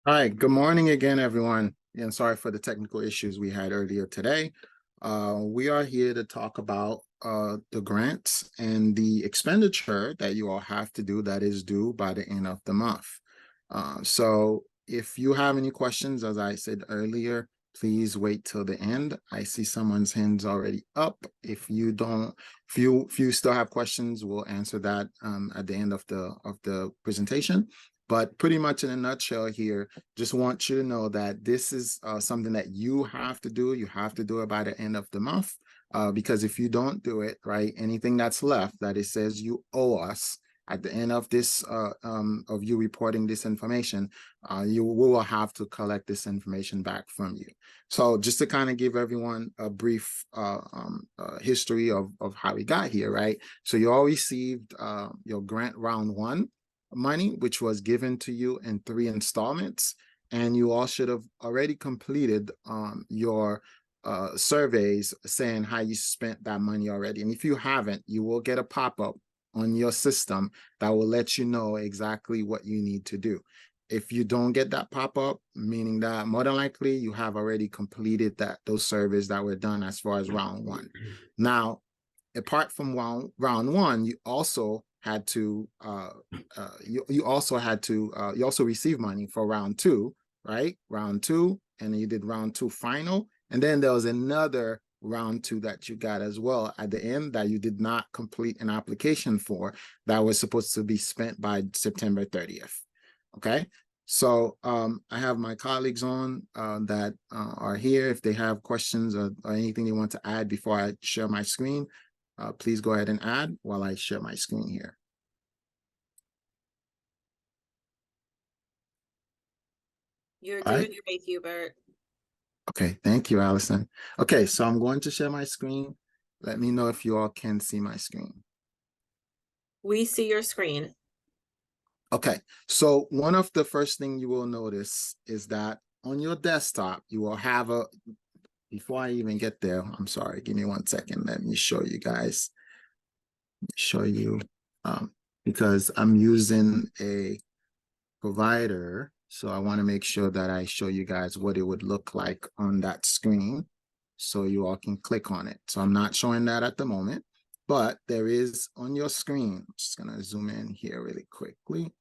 Hi, good morning again, everyone. And sorry for the technical issues we had earlier today. We are here to talk about the grants and the expenditure that you all have to do that is due by the end of the month. So if you have any questions, as I said earlier, please wait till the end. I see someone's hands already up. If you don't, if you still have questions, we'll answer that at the end of the presentation. But pretty much in a nutshell here, just want you to know that this is something that you have to do. You have to do it by the end of the month, because if you don't do it, right, anything that's left that it says you owe us at the end of this, of you reporting this information, you will have to collect this information back from you. So just to kind of give everyone a brief history of how we got here, right? So you all received your grant round one money, which was given to you in 3 installments, and you all should have already completed your surveys saying how you spent that money already. And if you haven't, you will get a pop-up on your system that will let you know exactly what you need to do. If you don't get that pop-up, meaning that more than likely you have already completed those surveys that were done as far as round one. Now, apart from round one, you also had to you also received money for round two, right? Round two, and you did round two final, and then there was another round two that you got as well at the end that you did not complete an application for, that was supposed to be spent by September 30th. Okay. So I have my colleagues on that are here. If they have questions or anything they want to add before I share my screen, please go ahead and add while I share my screen here. You're All doing right. great, Hubert. Okay, thank you, Allison. Okay, so I'm going to share my screen. Let me know if you all can see my screen. We see your screen. Okay, so one of the first thing you will notice is that on your desktop, you will have before I even get there, I'm sorry, give me 1 second. Let me show you guys, because I'm using a provider. So I want to make sure that I show you guys what it would look like on that screen so you all can click on it. So I'm not showing that at the moment, but there is on your screen. I'm just going to zoom in here really quickly.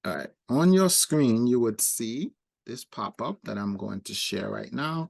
All right, on your screen, you would see this pop-up that I'm going to share right now.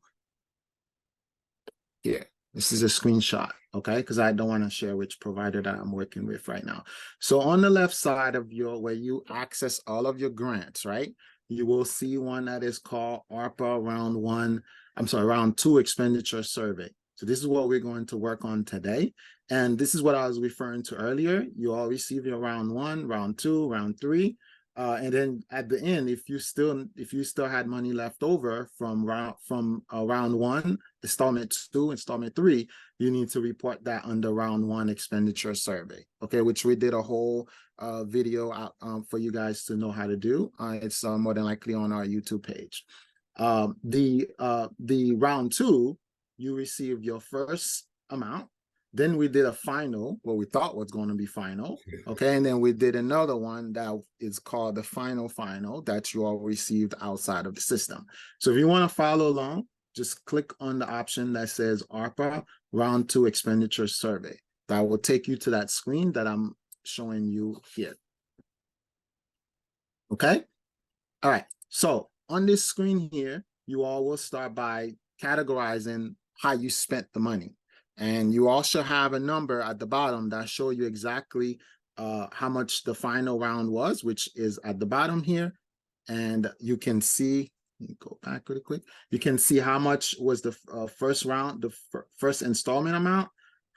Here, this is a screenshot, okay? Because I don't want to share which provider that I'm working with right now. So on the left side of where you access all of your grants, right? You will see one that is called ARPA Round 2 Expenditure Survey. So this is what we're going to work on today. And this is what I was referring to earlier. You all receive your round 1, round 2, round 3. And then at the end, if you still had money left over from round 1, installment 2, installment 3, you need to report that under round 1 expenditure survey. Okay, which we did a whole video out for you guys to know how to do. It's more than likely on our YouTube page. The round 2, you receive your first amount. Then we did a final, what we thought was going to be final. Okay. And then we did another one that is called the final that you all received outside of the system. So if you want to follow along, just click on the option that says ARPA Round 2 Expenditure Survey. That will take you to that screen that I'm showing you here. Okay. All right. So on this screen here, you all will start by categorizing how you spent the money. And you also have a number at the bottom that show you exactly how much the final round was, which is at the bottom here. And you can see, let me go back really quick. You can see how much was the first round, the first installment amount,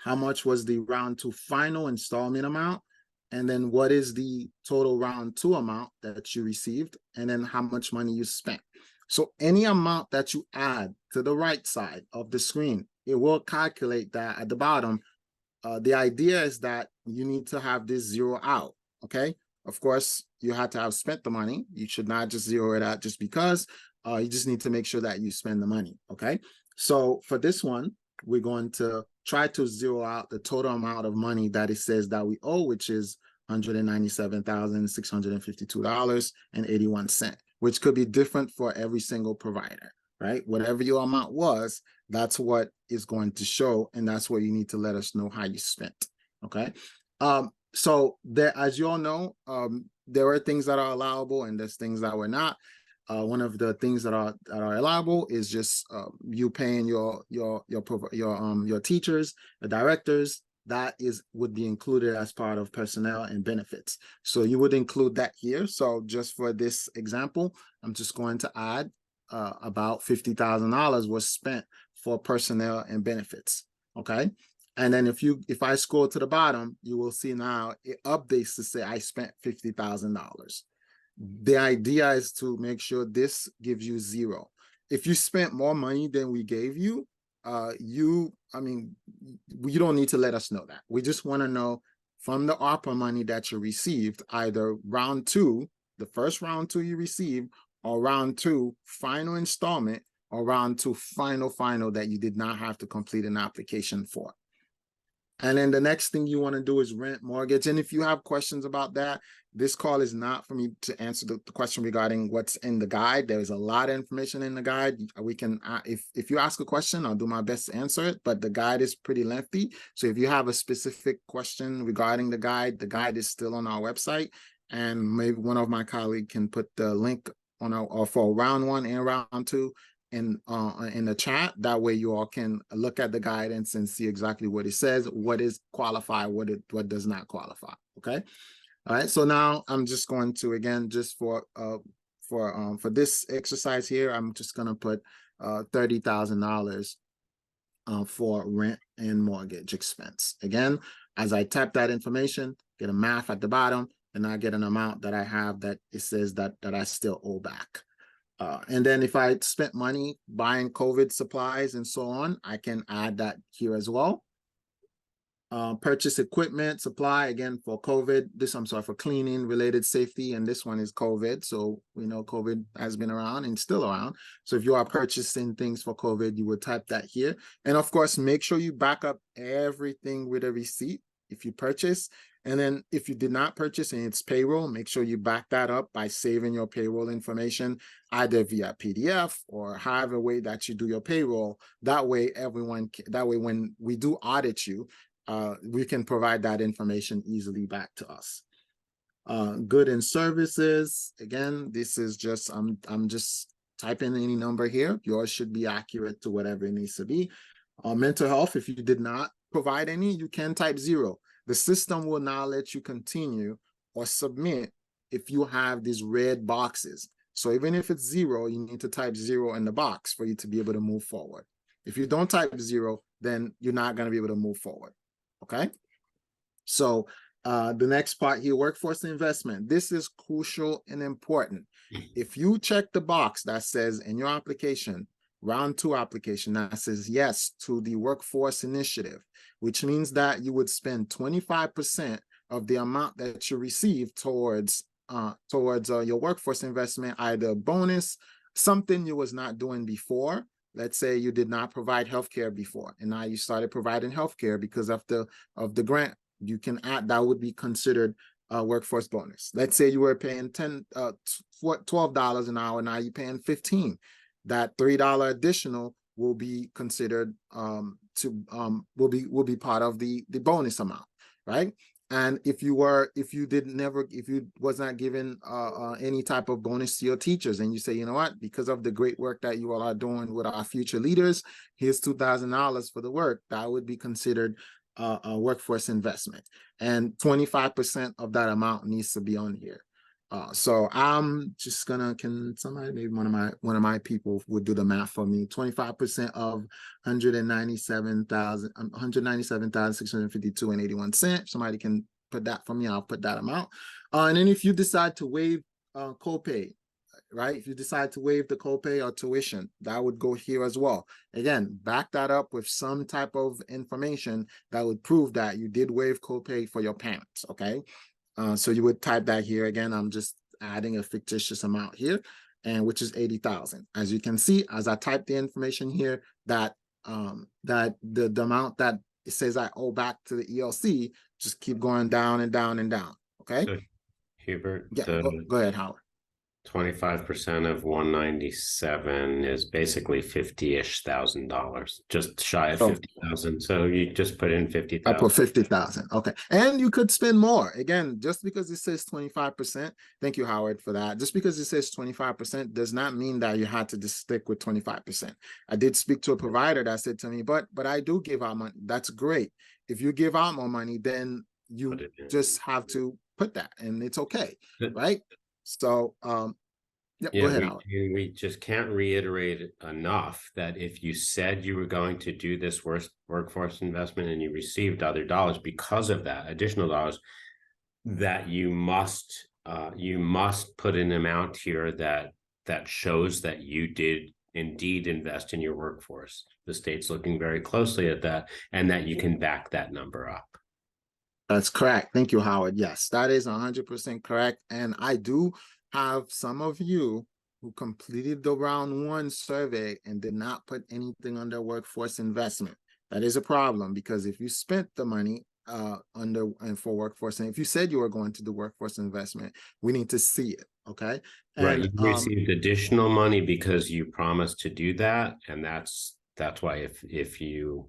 how much was the round 2 final installment amount, and then what is the total round 2 amount that you received, and then how much money you spent. So any amount that you add to the right side of the screen, it will calculate that at the bottom. The idea is that you need to have this zero out, okay? Of course, you have to have spent the money. You should not just zero it out just because. You just need to make sure that you spend the money, okay? So for this one, we're going to try to zero out the total amount of money that it says that we owe, which is $197,652.81, which could be different for every single provider, right? Whatever your amount was, that's what is going to show, and that's where you need to let us know how you spent, okay? So there, as you all know, there are things that are allowable and there's things that were not. One of the things that are allowable is just you paying your teachers, the directors. That would be included as part of personnel and benefits. So you would include that here. So just for this example, I'm just going to add about $50,000 was spent for personnel and benefits. Okay. And then if I scroll to the bottom, you will see now it updates to say I spent $50,000. The idea is to make sure this gives you zero. If you spent more money than we gave you, you don't need to let us know that. We just want to know from the ARPA money that you received, either round 2, the first round 2 you received, or round 2 final installment, or round 2 final that you did not have to complete an application for. And then the next thing you want to do is rent, mortgage. And if you have questions about that, this call is not for me to answer the question regarding what's in the guide. There's a lot of information in the guide. We can, if you ask a question, I'll do my best to answer it, but the guide is pretty lengthy. So if you have a specific question regarding the guide is still on our website, and maybe one of my colleagues can put the link on or for round 1 and round 2 in the chat. That way you all can look at the guidance and see exactly what it says, what is qualified, what does not qualify. Okay. All right. So now I'm just going to, again, just for this exercise here, I'm just going to put $30,000 for rent and mortgage expense. Again, as I type that information, get a math at the bottom, and I get an amount that I have that it says that I still owe back. And then if I spent money buying COVID supplies and so on, I can add that here as well. Purchase equipment, supply, again, for COVID, for cleaning related safety, and this one is COVID. So we know COVID has been around and still around. So if you are purchasing things for COVID, you would type that here. And of course, make sure you back up everything with a receipt if you purchase. And then if you did not purchase and it's payroll, make sure you back that up by saving your payroll information either via PDF or however way that you do your payroll. That way when we do audit you, we can provide that information easily back to us. Good and services, again, this is just, I'm just typing any number here. Yours should be accurate to whatever it needs to be. Mental health, if you did not provide any, you can type 0. The system will now let you continue or submit if you have these red boxes. So even if it's 0, you need to type 0 in the box for you to be able to move forward. If you don't type 0, then you're not going to be able to move forward. Okay. So the next part here, workforce investment. This is crucial and important. If you check the box that says in your application, round 2 application, that says yes to the workforce initiative, which means that you would spend 25% of the amount that you receive towards your workforce investment, either bonus, something you was not doing before. Let's say you did not provide healthcare before, and now you started providing healthcare because of the grant. You can add, that would be considered a workforce bonus. Let's say you were paying $12 an hour, now you're paying $15. That $3 additional will be considered will be part of the bonus amount, right? And if you was not given any type of bonus to your teachers, and you say, you know what, because of the great work that you all are doing with our future leaders, here's $2,000 for the work, that would be considered a workforce investment, and 25% of that amount needs to be on here. So I'm just gonna, can somebody, maybe one of my people would do the math for me. 25% of 197,652.81. Somebody can put that for me. I'll put that amount. And then if you decide to waive copay, right? If you decide to waive the copay or tuition, that would go here as well. Again, back that up with some type of information that would prove that you did waive copay for your parents. Okay. So you would type that here. Again, I'm just adding a fictitious amount here, and which is 80,000. As you can see, as I type the information here, that the amount that it says I owe back to the ELC just keep going down and down and down. Okay. So Hubert, Yeah, the go ahead, Howard. 25% of 197 is basically $50-ish thousand, just shy of So 50,000. So you just put in I 50,000. put 50,000. Okay. And you could spend more. Again, just because it says 25%, thank you, Howard, for that. Just because it says 25% does not mean that you had to just stick with 25%. I did speak to a provider that said to me, but I do give out money. That's great. If you give out more money, then you just have to put that, and it's okay, right? So yeah, go ahead, Howard. We just can't reiterate enough that if you said you were going to do this workforce investment and you received other dollars because of that, additional dollars, that you must put an amount here that shows that you did indeed invest in your workforce. The state's looking very closely at that, and that you can back that number up. That's correct. Thank you, Howard. Yes, that is 100% correct. And I do have some of you who completed the round 1 survey and did not put anything under workforce investment. That is a problem, because if you spent the money under and for workforce, and if you said you were going to do workforce investment, we need to see it. Okay. Right. And You received additional money because you promised to do that. And that's why if you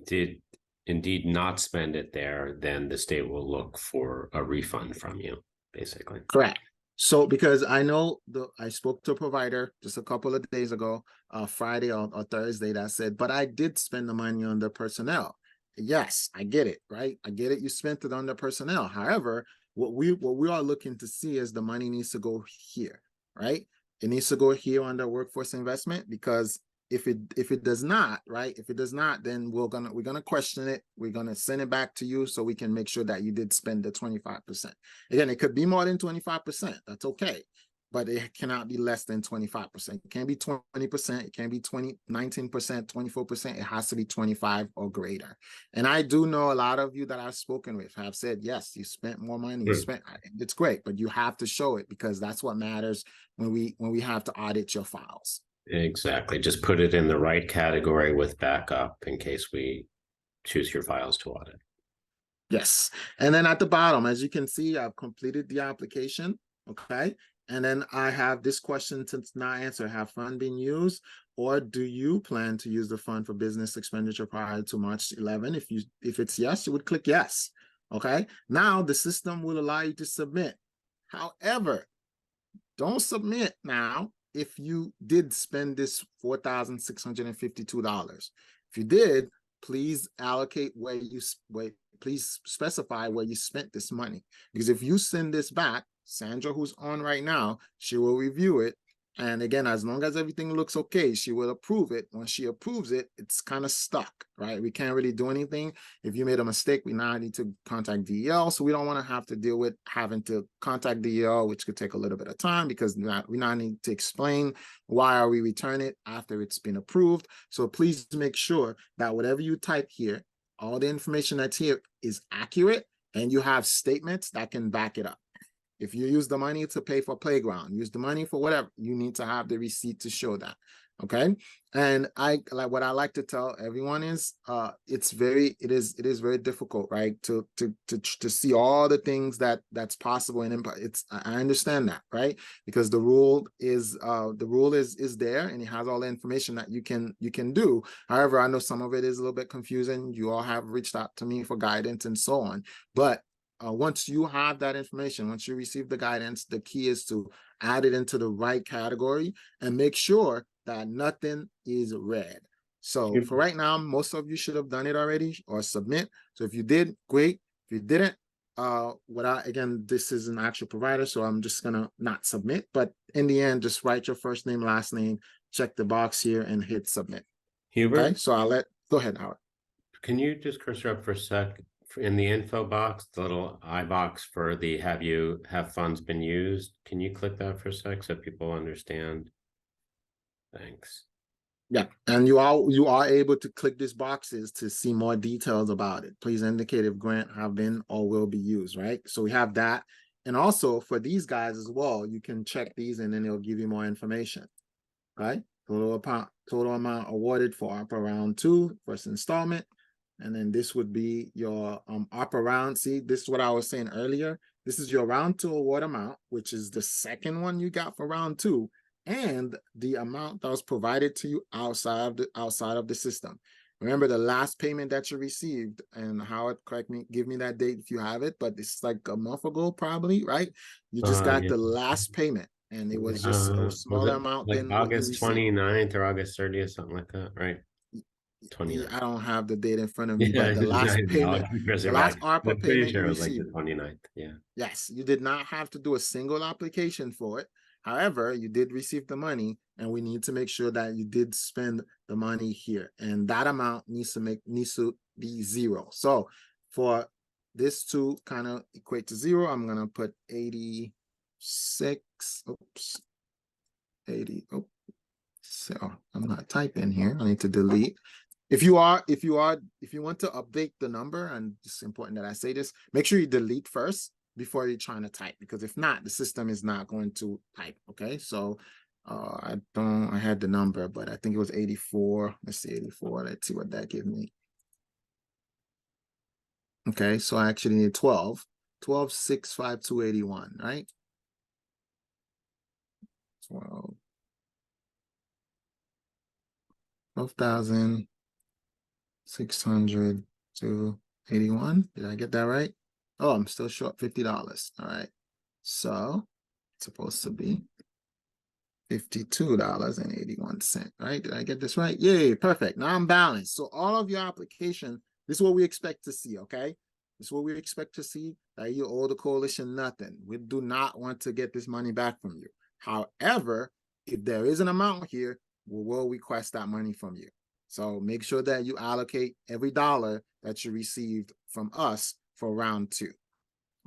did indeed not spend it there, then the state will look for a refund from you, basically. correct. So because I know I spoke to a provider just a couple of days ago, Friday or Thursday, that said, but I did spend the money on the personnel. Yes, I get it, right? I get it. You spent it on the personnel. However, what we are looking to see is the money needs to go here, right? It needs to go here under workforce investment, because if it does not, right? If it does not, then we're gonna question it. We're gonna send it back to you so we can make sure that you did spend the 25%. Again, it could be more than 25%. That's okay, but it cannot be less than 25%. It can't be 20%. It can't be 19%, 24%. It has to be 25 or greater. And I do know a lot of you that I've spoken with have said, yes, you spent more money. You spent, it's great, but you have to show it, because that's what matters when we have to audit your files. Exactly. Just put it in the right category with backup in case we choose your files to audit. Yes. And then at the bottom, as you can see, I've completed the application. Okay. And then I have this question to not answer. Have fund been used, or do you plan to use the fund for business expenditure prior to March 11? If it's yes, you would click yes. Okay. Now the system will allow you to submit. However, don't submit now if you did spend this $4,652. If you did, please allocate please specify where you spent this money. Because if you send this back, Sandra, who's on right now, she will review it. And again, as long as everything looks okay, she will approve it. Once she approves it, it's kind of stuck, right? We can't really do anything. If you made a mistake, we now need to contact DEL. So we don't want to have to deal with having to contact DEL, which could take a little bit of time, because we now need to explain why are we return it after it's been approved. So please make sure that whatever you type here, all the information that's here is accurate, and you have statements that can back it up. If you use the money to pay for playground, use the money for whatever, you need to have the receipt to show that. Okay. And what I like to tell everyone is it is very difficult, right? To see all the things that's possible and I understand that, right? Because the rule is there, and it has all the information that you can do. However, I know some of it is a little bit confusing. You all have reached out to me for guidance and so on. But once you have that information, once you receive the guidance, the key is to add it into the right category and make sure that nothing is red. So for right now, most of you should have done it already or submit. So if you did, great. If you didn't, again, this is an actual provider, so I'm just gonna not submit. But in the end, just write your first name, last name, check the box here, and hit submit. Hubert, okay, so go ahead, Howard. Can you just cursor up for a sec? In the info box, the little I box for the have funds been used? Can you click that for a sec so people understand? Thanks. Yeah, and you are able to click these boxes to see more details about it. Please indicate if grant have been or will be used, right? So we have that. And also for these guys as well, you can check these and then it'll give you more information, right? Total amount awarded for ARPA Round 2, first installment. And then this would be your ARPA Round. See, this is what I was saying earlier. This is your round 2 award amount, which is the second one you got for round 2, and the amount that was provided to you outside of the system. Remember the last payment that you received, and Howard, correct me, give me that date if you have it, but it's like a month ago, probably, right? You just got Yeah. the last payment, and it was just a Was smaller it amount like than what you August received. 29th or August 30th, something like that, right? 29th. I don't have the date in front of me, Yeah, but the last payment, the last ARPA I'm pretty payment you sure it was like the received. 29th. Yeah. Yes, you did not have to do a single application for it. However, you did receive the money, and we need to make sure that you did spend the money here, and that amount needs to be 0. So for this to kind of equate to 0, I'm gonna put 86. Oops, 80. Oh, so I'm not typing here. I need to delete. If you want to update the number, and it's important that I say this, make sure you delete first before you're trying to type, because if not, the system is not going to type. Okay, so I had the number, but I think it was 84. Let's see, 84. Let's see what that gives me. Okay, so I actually need 12. 12,652.81, right? 12,600 to 81. Did I get that right? Oh, I'm still short $50. All right. So it's supposed to be $52.81, right? Did I get this right? Yay, perfect. Now I'm balanced. So all of your application, this is what we expect to see, okay? This is what we expect to see, that you owe the coalition nothing. We do not want to get this money back from you. However, if there is an amount here, we will request that money from you. So make sure that you allocate every dollar that you received from us for round 2,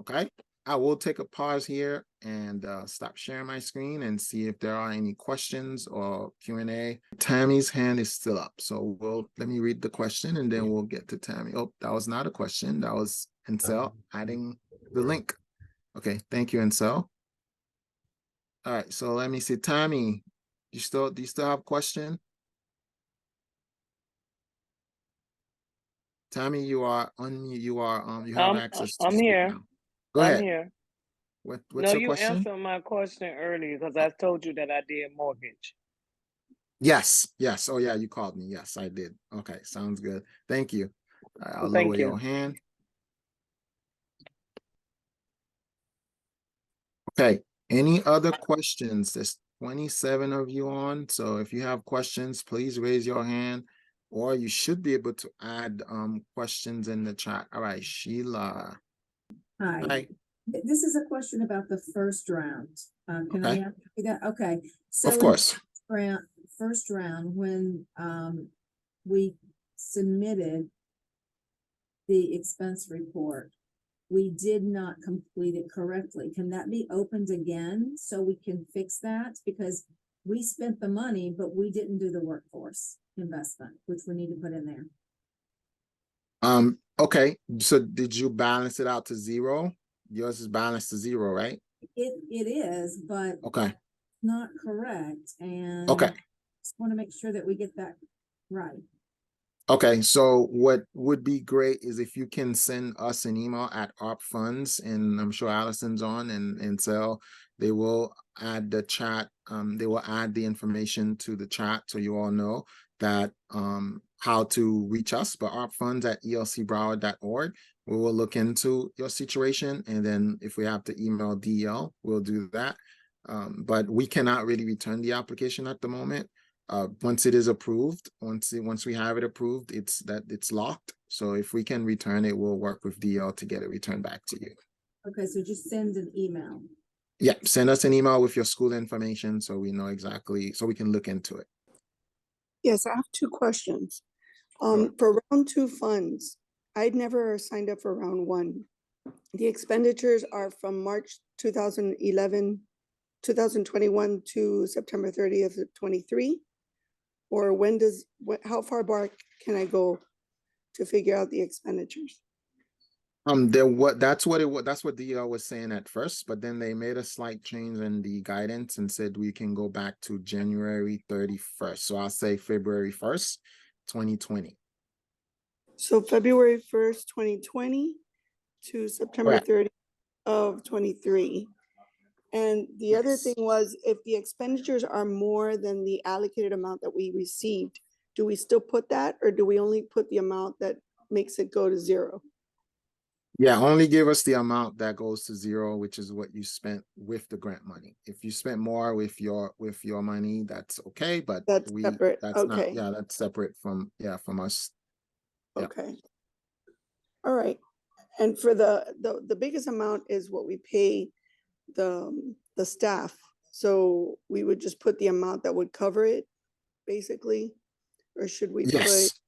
okay? I will take a pause here and stop sharing my screen and see if there are any questions or Q&A. Tammy's hand is still up, so let me read the question and then we'll get to Tammy. Oh, that was not a question. That was Ansel adding the link. Okay, thank you, Ansel. All right, so let me see. Tammy, do you still have a question? Tammy, you are unmute. You have access to I'm speak here. now. Go I'm ahead. here. What's No, your you question? answered my question earlier because I told you that I did mortgage. Yes. Oh yeah, you called me. Yes, I did. Okay, sounds good. Thank you. I'll Thank lower you. your hand. Okay. Any other questions? There's 27 of you on. So if you have questions, please raise your hand, or you should be able to add questions in the chat. All right, Sheila. Hi. Hi. This is a question about the first round. Can I Okay. ask you that? Okay. So Of course. first round, when we submitted the expense report, we did not complete it correctly. Can that be opened again so we can fix that? Because we spent the money, but we didn't do the workforce investment, which we need to put in there. Okay. So did you balance it out to 0? Yours is balanced to 0, right? It is, but Okay. not correct. And Okay. just want to make sure that we get that right. Okay, so what would be great is if you can send us an email at ARPfunds, and I'm sure Allison's on and Sel, they will add the chat, they will add the information to the chat so you all know that how to reach us, but arpfunds@elcbroward.org. We will look into your situation, and then if we have to email DL, we'll do that. But we cannot really return the application at the moment. Once it is approved, once we have it approved, it's locked. So if we can return it, we'll work with DL to get it returned back to you. Okay, so just send an email. Yeah, send us an email with your school information so we know exactly, so we can look into it. Yes, I have 2 questions. Sure. For round 2 funds, I'd never signed up for round 1. The expenditures are from March 2021 to September 30th of 23. Or how far back can I go to figure out the expenditures? That's what DL was saying at first, but then they made a slight change in the guidance and said we can go back to January 31st. So I'll say February 1st, 2020. So February 1st, 2020 to September Correct. 30th of 23. And the other Yes. thing was, if the expenditures are more than the allocated amount that we received, do we still put that, or do we only put the amount that makes it go to zero? Yeah, only give us the amount that goes to zero, which is what you spent with the grant money. If you spent more with your money, that's okay, but That's separate, that's not, okay. yeah, that's separate from, yeah, from us. Yeah. Okay. All right. And for the biggest amount is what we pay the staff. So we would just put the amount that would cover it, basically? Or should we put, Yes,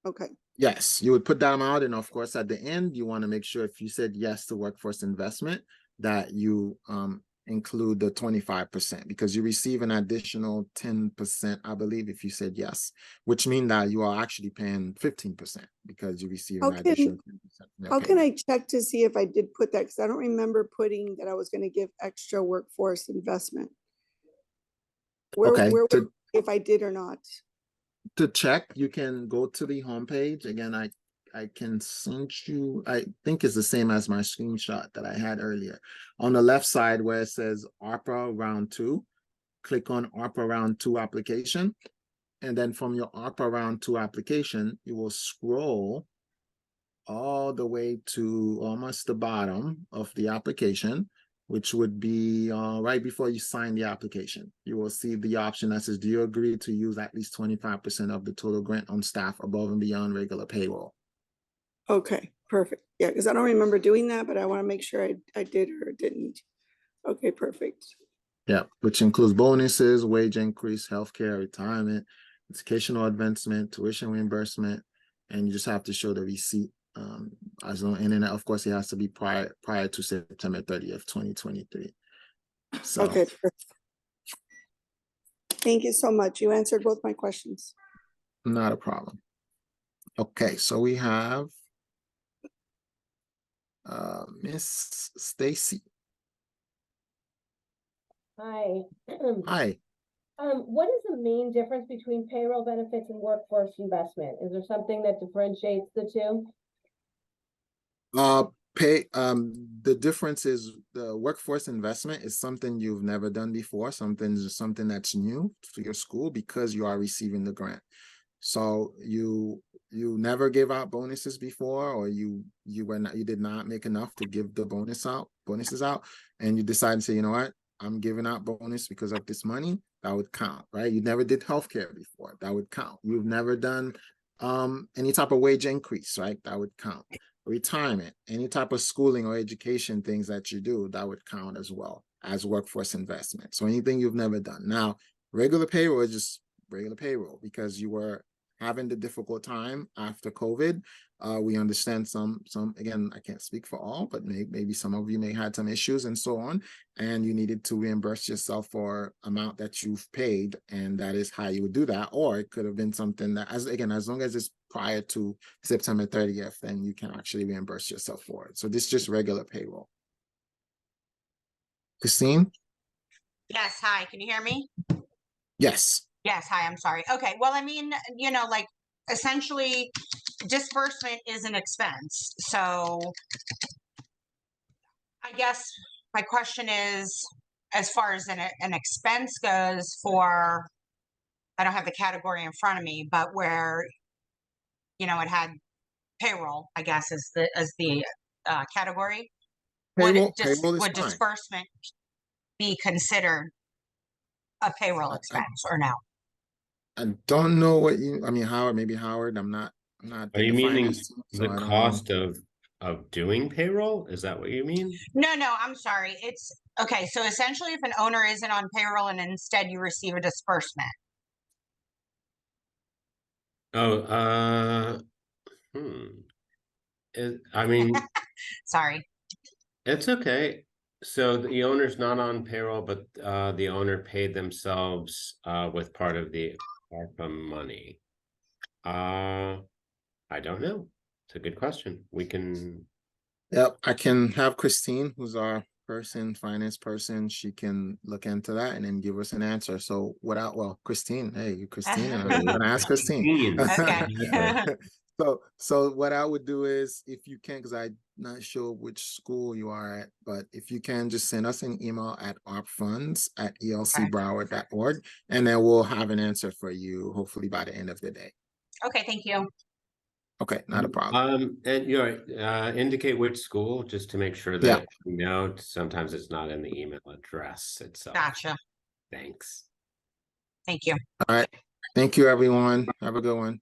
okay, yes, you would put that amount, and of course, at the end, you want to make sure if you said yes to workforce investment, that you include the 25%, because you receive an additional 10%, I believe, if you said yes, which means that you are actually paying 15% because you receive an How additional can- 10%. from their how can payment. I check to see if I did put that? Because I don't remember putting that I was gonna give extra workforce investment. Okay, Where, to if I did or not? check, you can go to the homepage. Again, I can send you, I think it's the same as my screenshot that I had earlier. On the left side where it says ARPA Round 2, click on ARPA Round 2 application. And then from your ARPA Round 2 application, you will scroll all the way to almost the bottom of the application, which would be right before you sign the application. You will see the option that says, do you agree to use at least 25% of the total grant on staff above and beyond regular payroll? Okay, perfect. Yeah, because I don't remember doing that, but I want to make sure I did or didn't. Okay, perfect. Yeah, which includes bonuses, wage increase, healthcare, retirement, educational advancement, tuition reimbursement, and you just have to show the receipt. As long, and then of course it has to be prior to September 30th, 2023. So Okay, perfect. Thank you so much. You answered both my questions. not a problem. Okay, so we have Miss Stacy. Hi. Hi. What is the main difference between payroll benefits and workforce investment? Is there something that differentiates the two? The difference is the workforce investment is something you've never done before, something that's new to your school because you are receiving the grant. So you never gave out bonuses before, or you did not make enough to give the bonuses out, and you decide to say, you know what, I'm giving out bonus because of this money. That would count, right? You never did healthcare before. That would count. You've never done any type of wage increase, right? That would count. Retirement, any type of schooling or education things that you do, that would count as well as workforce investment. So anything you've never done. Now, regular payroll is just regular payroll because you were having the difficult time after COVID. We understand some, again, I can't speak for all, but maybe some of you may had some issues and so on, and you needed to reimburse yourself for amount that you've paid, and that is how you would do that. Or it could have been something that, as long as it's prior to September 30th, then you can actually reimburse yourself for it. So this is just regular payroll. Christine? Yes, hi, can you hear me? Yes. Yes, hi, I'm sorry. Okay, well, I mean, like essentially disbursement is an expense. So I guess my question is, as far as an expense goes for, I don't have the category in front of me, but where, it had payroll, I guess, as the category. Payroll is Would fine. disbursement be considered a payroll expense or no? I don't know what Howard, maybe Howard, I'm not Are you in the meaning finance team, so the I don't know. cost of doing payroll? Is that what you mean? No, I'm sorry. It's okay. So essentially, if an owner isn't on payroll and instead you receive a disbursement. Oh, I mean, Sorry. it's okay. So the owner's not on payroll, but the owner paid themselves with part of the ARPA money. I don't know. It's a good question. We can. Yep, I can have Christine, who's our finance person. She can look into that and then give us an answer. So Christine, hey, Christine, and I'm gonna ask Christine. Okay. So what I would do is, if you can, because I'm not sure which school you are at, but if you can, just send us an email at arpfunds@elcbroward.org, and then we'll have an answer for you, hopefully by the end of the day. Okay, thank you. Okay, not a problem. And indicate which school, just to make sure Yeah. that you know, sometimes it's not in the email address itself. Gotcha. Thanks. Thank you. All right. Thank you, everyone. Have a good one.